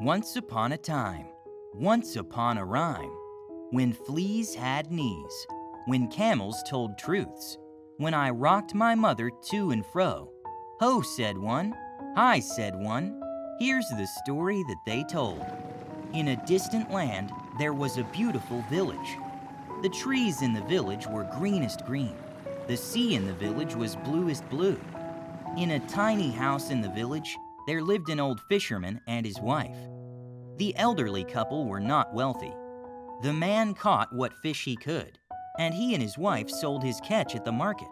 Once upon a time, once upon a rhyme, when fleas had knees, when camels told truths, when I rocked my mother to and fro. Ho, said one, hi, said one, here's the story that they told. In a distant land, there was a beautiful village. The trees in the village were greenest green. The sea in the village was bluest blue. In a tiny house in the village, there lived an old fisherman and his wife. The elderly couple were not wealthy. The man caught what fish he could, and he and his wife sold his catch at the market.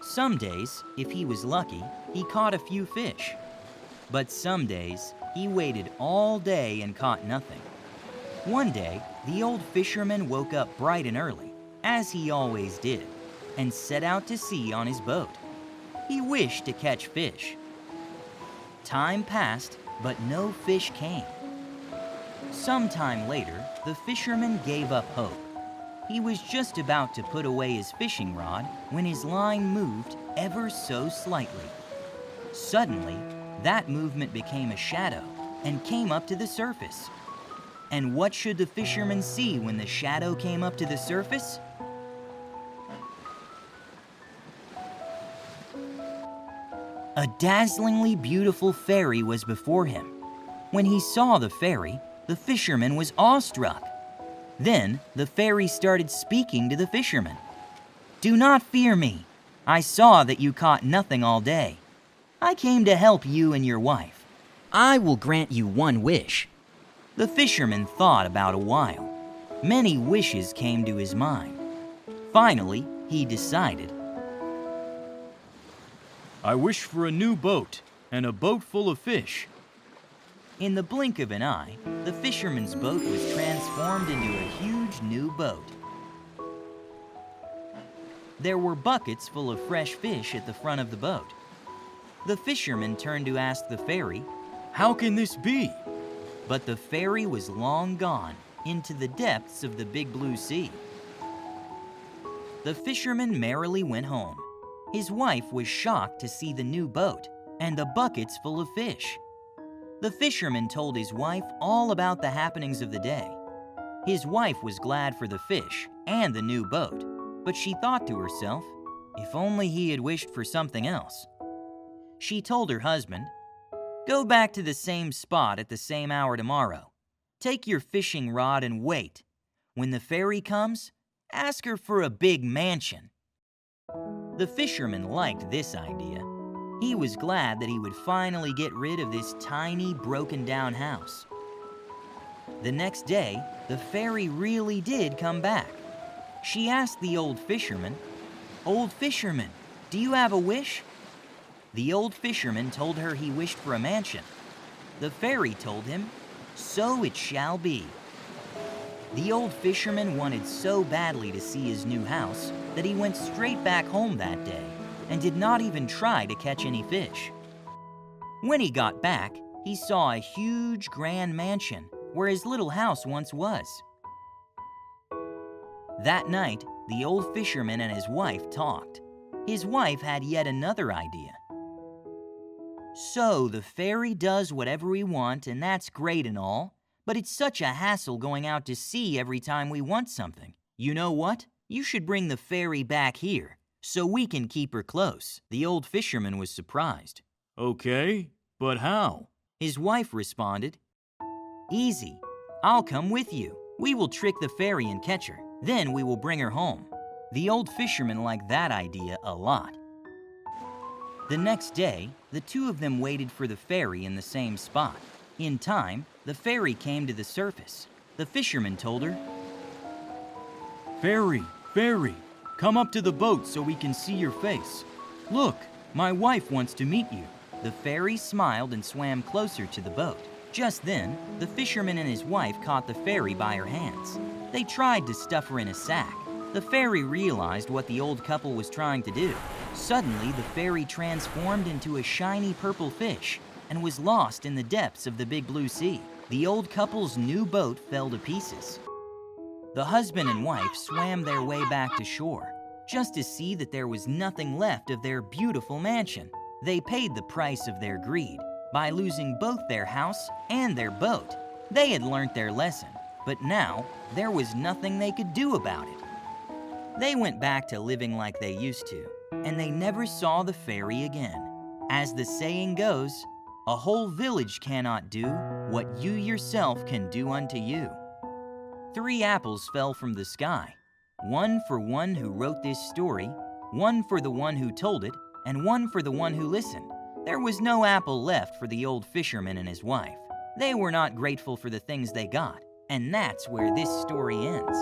Some days, if he was lucky, he caught a few fish. But some days, he waited all day and caught nothing. One day, the old fisherman woke up bright and early, as he always did, and set out to sea on his boat. He wished to catch fish. Time passed, but no fish came. Some time later, the fisherman gave up hope. He was just about to put away his fishing rod when his line moved ever so slightly. Suddenly, that movement became a shadow and came up to the surface. And what should the fisherman see when the shadow came up to the surface? A dazzlingly beautiful fairy was before him. When he saw the fairy, the fisherman was awestruck. Then the fairy started speaking to the fisherman. "Do not fear me. I saw that you caught nothing all day. I came to help you and your wife. I will grant you one wish." The fisherman thought about a while. Many wishes came to his mind. Finally, he decided. I wish for a new boat and a boat full of fish. In the blink of an eye, the fisherman's boat was transformed into a huge new boat. There were buckets full of fresh fish at the front of the boat. The fisherman turned to ask the fairy, "How can this be?" But the fairy was long gone into the depths of the big blue sea. The fisherman merrily went home. His wife was shocked to see the new boat and the buckets full of fish. The fisherman told his wife all about the happenings of the day. His wife was glad for the fish and the new boat, but she thought to herself, if only he had wished for something else. She told her husband, "Go back to the same spot at the same hour tomorrow. Take your fishing rod and wait. When the fairy comes, ask her for a big mansion." The fisherman liked this idea. He was glad that he would finally get rid of this tiny, broken-down house. The next day, the fairy really did come back. She asked the old fisherman, "Old fisherman, do you have a wish?" The old fisherman told her he wished for a mansion. The fairy told him, "So it shall be." The old fisherman wanted so badly to see his new house that he went straight back home that day and did not even try to catch any fish. When he got back, he saw a huge grand mansion where his little house once was. That night, the old fisherman and his wife talked. His wife had yet another idea. "So the fairy does whatever we want, and that's great and all, but it's such a hassle going out to sea every time we want something. You know what? You should bring the fairy back here, so we can keep her close." The old fisherman was surprised. "Okay, but how?" His wife responded, "Easy. I'll come with you. We will trick the fairy and catch her. Then we will bring her home." The old fisherman liked that idea a lot. The next day, the two of them waited for the fairy in the same spot. In time, the fairy came to the surface. The fisherman told her, "Fairy, fairy, come up to the boat so we can see your face. Look, my wife wants to meet you." The fairy smiled and swam closer to the boat. Just then, the fisherman and his wife caught the fairy by her hands. They tried to stuff her in a sack. The fairy realized what the old couple was trying to do. Suddenly, the fairy transformed into a shiny purple fish and was lost in the depths of the big blue sea. The old couple's new boat fell to pieces. The husband and wife swam their way back to shore, just to see that there was nothing left of their beautiful mansion. They paid the price of their greed, by losing both their house and their boat. They had learnt their lesson, but now there was nothing they could do about it. They went back to living like they used to, and they never saw the fairy again. As the saying goes, a whole village cannot do what you yourself can do unto you. 3 apples fell from the sky, 1 for one who wrote this story, 1 for the one who told it, and 1 for the one who listened. There was no apple left for the old fisherman and his wife. They were not grateful for the things they got, and that's where this story ends.